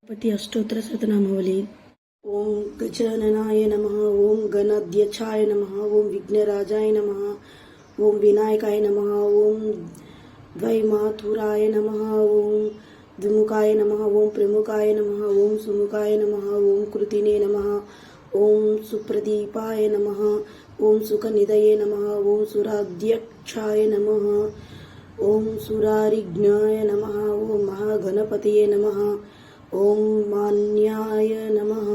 गणपति अष्टोत्तर शतनामावली। ओम गजाननाय नमः। ओम गणाध्यक्षाय नमः। ओम विघ्नराजाय नमः। ओम विनायकाय नमः। ओम द्वैमातुराय नमः। ओम द्विमुखाय नमः। ओम प्रमुखाय नमः। ओम सुमुखाय नमः। ओम कृतिने नमः। ओम सुप्रदीपाय नमः। ओम सुखनिधये नमः। ओम सुराध्यक्षाय नमः। ओम सुरारिघ्नाय नमः। ओम महागणपतये नमः। ओम मान्याय नमः।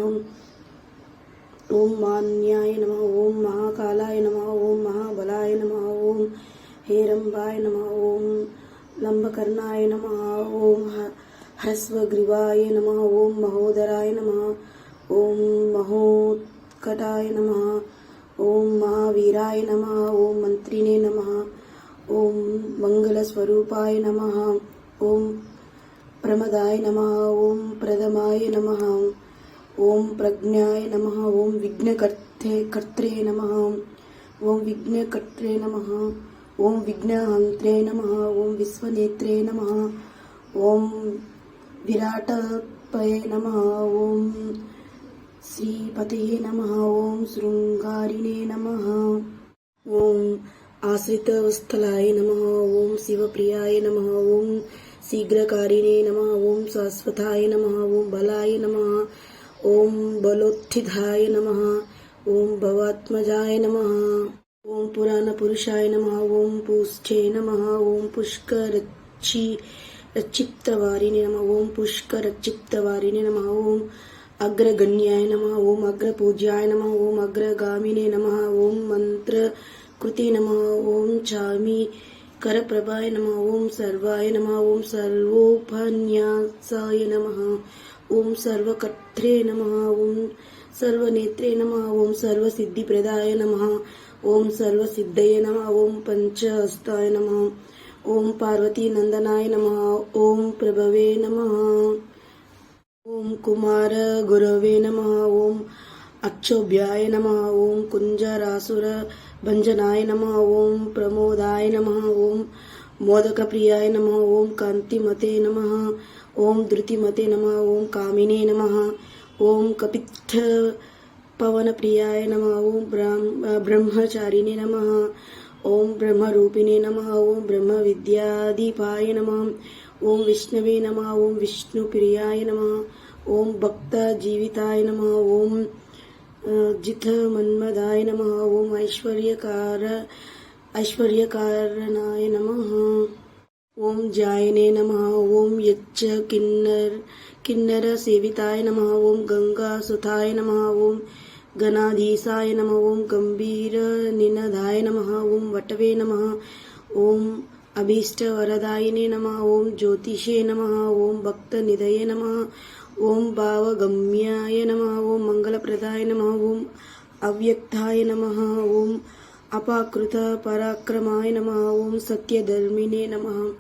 ओम मान्याय नमः। ओम महाकालाय नमः। ओम महाबलाय नमः। ओम हेरंबाय नमः। ओम लंबकर्णाय नमः। ओम ह्रस्वग्रीवाय नमः। ओम महोदराय नमः। ओम महोत्कटाय नमः। ओम महावीराय नमः। ओम मंत्रिणे नमः। ओम मंगलस्वरूपाय नमः। ओम प्रमदाय नमः। ओम प्रथमाय नमः। ओम प्रज्ञाय नमः। ओम विघ्नकर्त्रे नमः। ओम विघ्नकर्त्रे नमः। ओम विघ्नहन्त्रे नमः। ओम विश्वनेत्रे नमः। ओम विराटपये नमः। ओम श्रीपतये नमः। ओम शृंगारिणे नमः। ओम आश्रितस्थलाय नमः। ओम शिवप्रियाय नमः। ओम शीघ्रकारिणे नमः। ओम शाश्वताय नमः। ओम बलाय नमः। ओम बलोत्थिताय नमः। ओम भवात्मजाय नमः। ओम पुराणपुरुषाय नमः। ओम पुष्ठे नमः। ओम पुष्करक्षिप्तवारिणे नमः। ओम पुष्करक्षिप्तवारिणे नमः। ओम अग्रगण्याय नमः। ओम अग्रपूज्याय नमः। ओम अग्रगामिने नमः। ओम मंत्रकृते नमः। ओम चामी करप्रभाय नमः। ओम सर्वाय नमः। ओम सर्वोपन्यासाय नमः। ओम सर्वकर्त्रे नमः। ओम सर्वनेत्रे नमः। ओम सर्वसिद्धिप्रदाय नमः। ओम सर्वसिद्धये नमः। ओम पंचहस्ताय नमः। ओम पार्वती नंदनाय नमः। ओम प्रभवे नमः। ओम कुमार गुरवे नमः। ओम अक्षोभ्याय नमः। ओम कुंजरासुर भंजनाय नमः। ओम प्रमोदाय नमः। ओम मोदकप्रियाय नमः। ओम कांतिमते नमः। ओम धृतिमते नमः। ओम कामिने नमः। ओम कपित्थ पवनप्रियाय नमः। ओम ब्रह्मचारिणे नमः। ओम ब्रह्मरूपिणे नमः। ओम ब्रह्मविद्यादीपाय नमः। ओम विष्णवे नमः। ओम विष्णुप्रियाय नमः। ओम भक्तजीविताय नमः। ओम जित मन्मदाय नमः। ओम ऐश्वर्यकारणाय नमः। ओम जायने नमः। ओम यच्च किन्नर सेविताय नमः। ओम गंगासुताय नमः। ओम गणाधीशाय नमः। ओम गंभीर निनदाय नमः। ओम वटवे नमः। ओम अभीष्टवरदायिने नमः। ओम ज्योतिषे नमः। ओम भक्तनिधये नमः। ओम भावगम्याय नमः। ओम मंगलप्रदाय नमः। ओम अव्यक्ताय नमः। ओम अपाकृत पराक्रमाय नमः। ओम सत्यधर्मिणे नमः।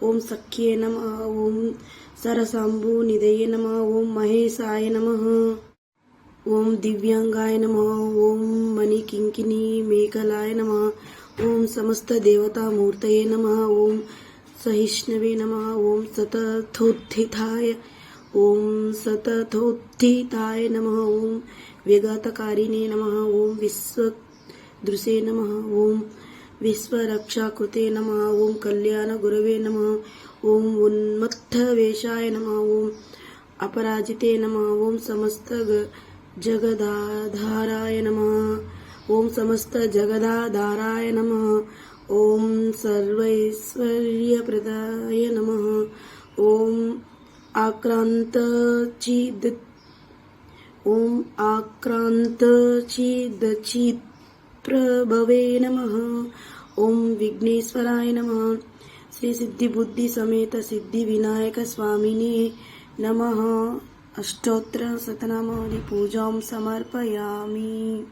ओम सख्ये नमः। ओम सरसाम्भुनिधये नमः। ओम महेशाय नमः। ओम दिव्यांगाय नमः। ओम मणिकिंकिनी मेखलाय नमः। ओम समस्त देवता मूर्तये नमः। ओम सहिष्णवे नमः। ओम सततोत्थिताय नमः। ओम विघातकारिणे नमः। ओम विश्वदृशे नमः। ओम विश्वरक्षाकृते नमः। ओम कल्याण गुरवे नमः। ओम उन्मत्तवेषाय नमः। ओम अपराजिते नमः। ओम समस्त जगदाधाराय नमः। ओम समस्त जगदाधाराय नमः। ओम सर्वैश्वर्यप्रदाय नमः। ओम आक्रांतचिदचित प्रभवे नमः। ओम विघ्नेश्वराय नमः। श्री सिद्धि बुद्धि समेत सिद्धि विनायक स्वामिने नमः। अष्टोत्तर शतनामावली पूजां समर्पयामि।